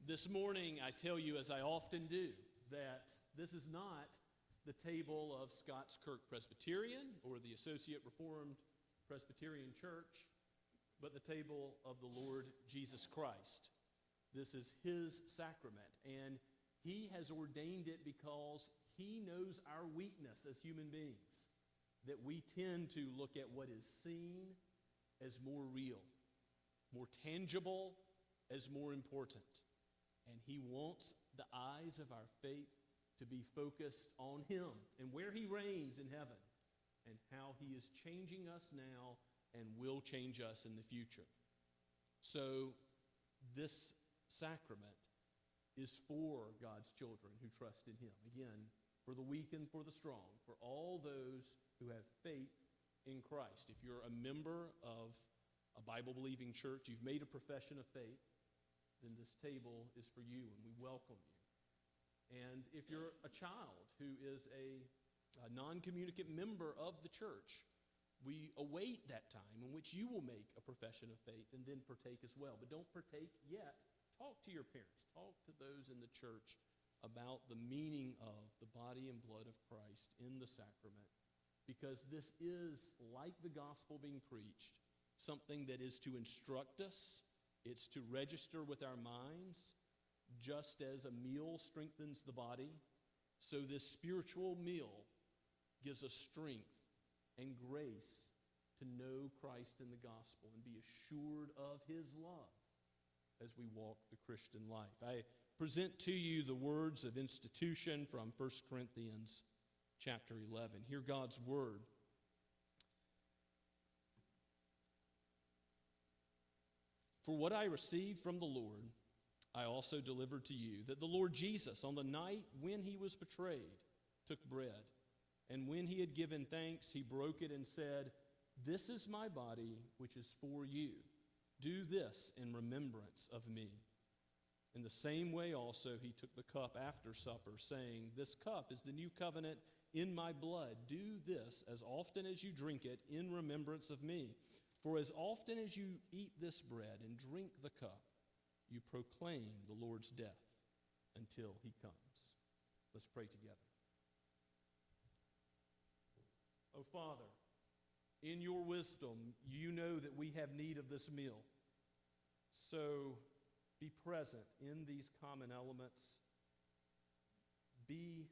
This morning, I tell you, as I often do, that this is not the table of Scots Kirk Presbyterian or the Associate Reformed Presbyterian Church, but the table of the Lord Jesus Christ. This is his sacrament, and he has ordained it because he knows our weakness as human beings, that we tend to look at what is seen as more real, more tangible as more important. And he wants the eyes of our faith to be focused on him and where he reigns in heaven and how he is changing us now and will change us in the future. So this sacrament is for God's children who trust in him. Again, for the weak and for the strong, for all those who have faith in Christ. If you're a member of a Bible-believing church, you've made a profession of faith, then this table is for you, and we welcome you. And if you're a child who is a non-communicant member of the church, we await that time in which you will make a profession of faith and then partake as well. But don't partake yet. Talk to your parents. Talk to those in the church about the meaning of the body and blood of Christ in the sacrament, because this is, like the gospel being preached, something that is to instruct us. It's to register with our minds, just as a meal strengthens the body. So this spiritual meal gives us strength and grace to know Christ in the gospel and be assured of his love as we walk the Christian life. I present to you the words of institution from 1 Corinthians chapter 11. Hear God's word. For what I received from the Lord, I also delivered to you, that the Lord Jesus, on the night when he was betrayed, took bread. And when he had given thanks, he broke it and said, "This is my body, which is for you. Do this in remembrance of me." In the same way also he took the cup after supper, saying, "This cup is the new covenant in my blood. Do this as often as you drink it in remembrance of me. For as often as you eat this bread and drink the cup, you proclaim the Lord's death until he comes." Let's pray together. Oh, Father, in your wisdom, you know that we have need of this meal. So be present in these common elements. Be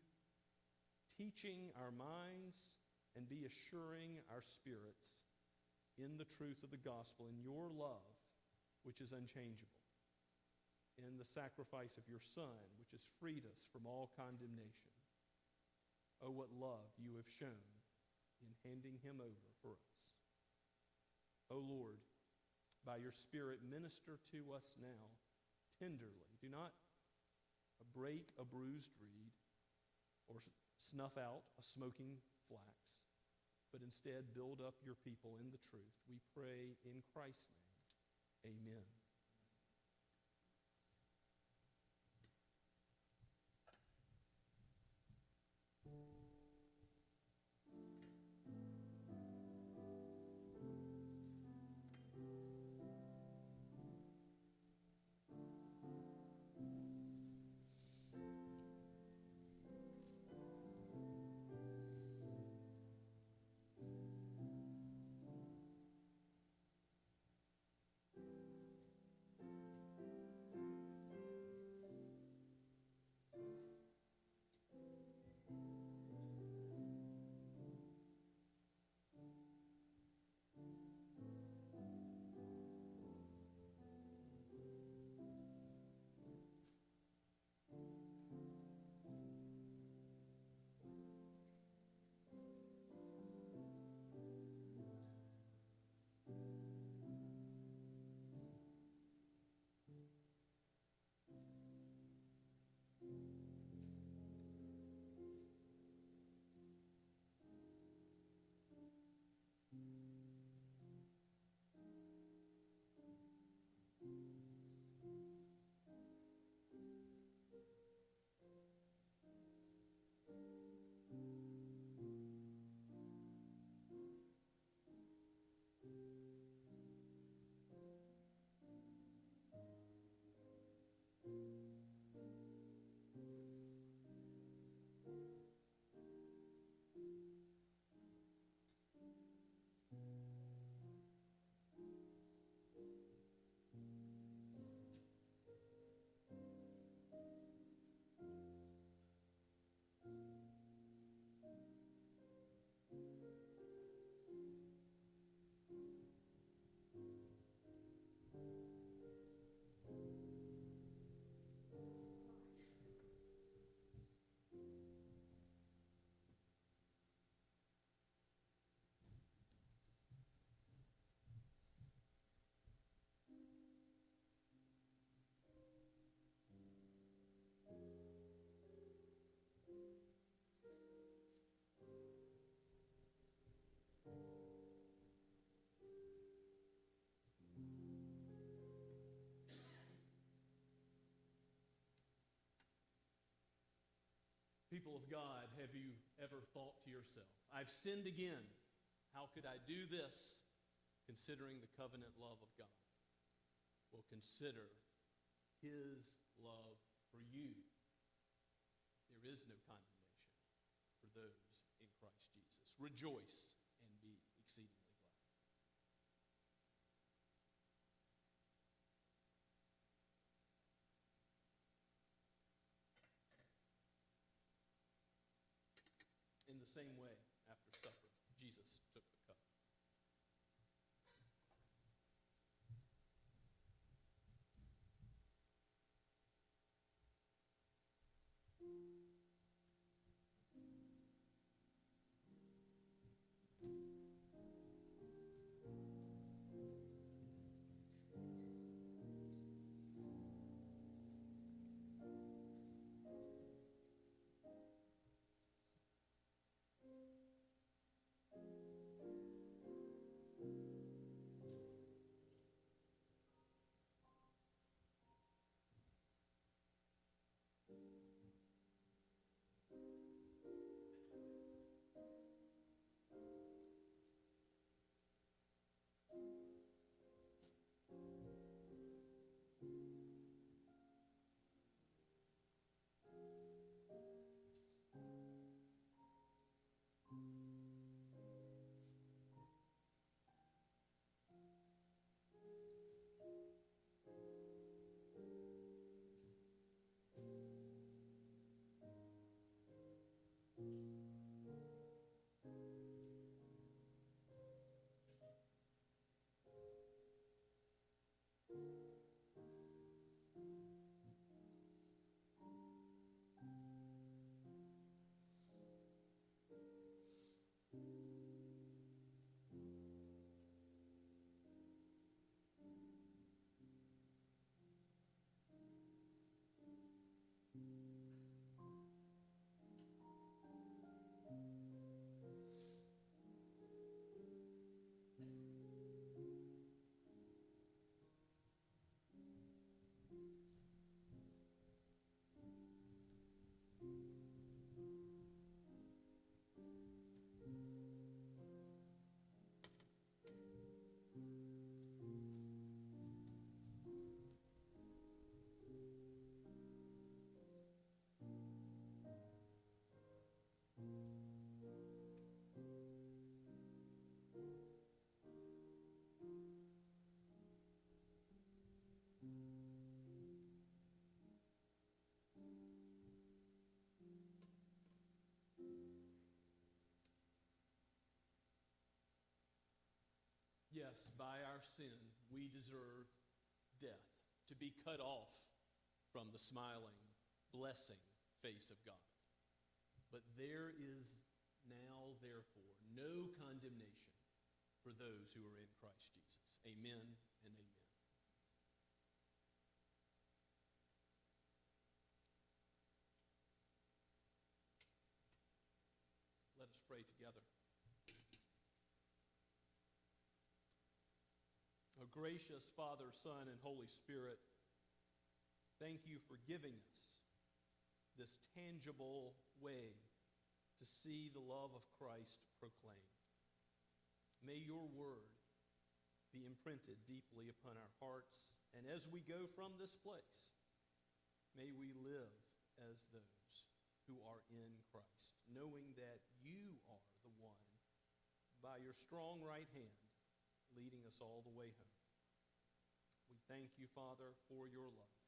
teaching our minds and be assuring our spirits in the truth of the gospel, in your love, which is unchangeable, in the sacrifice of your Son, which has freed us from all condemnation. Oh, what love you have shown in handing him over for us. Oh, Lord, by your Spirit, minister to us now tenderly. Do not break a bruised reed or snuff out a smoking flax, but instead build up your people in the truth. We pray in Christ's name. Amen. People of God, have you ever thought to yourself, I've sinned again. How could I do this, considering the covenant love of God? Well, consider his love for you. There is no condemnation for those in Christ Jesus. Rejoice and be exceedingly glad. In the same way, after supper, Jesus took the cup. Yes, by our sin, we deserve death, to be cut off from the smiling, blessing face of God. But there is now, therefore, no condemnation for those who are in Christ Jesus. Amen and amen. Let us pray together. O gracious Father, Son, and Holy Spirit, thank you for giving us this tangible way to see the love of Christ proclaimed. May your word be imprinted deeply upon our hearts, and as we go from this place, may we live as those who are in Christ, knowing that you are the one, by your strong right hand, leading us all the way home. We thank you, Father, for your love,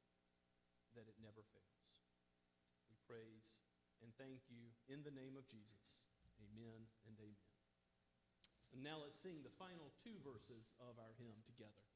that it never fails. We praise and thank you in the name of Jesus. Amen and amen. And now let's sing the final two verses of our hymn together.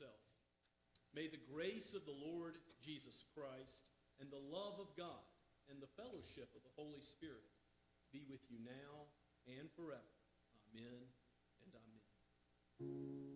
yourself. May the grace of the Lord Jesus Christ and the love of God and the fellowship of the Holy Spirit be with you now and forever. Amen and amen.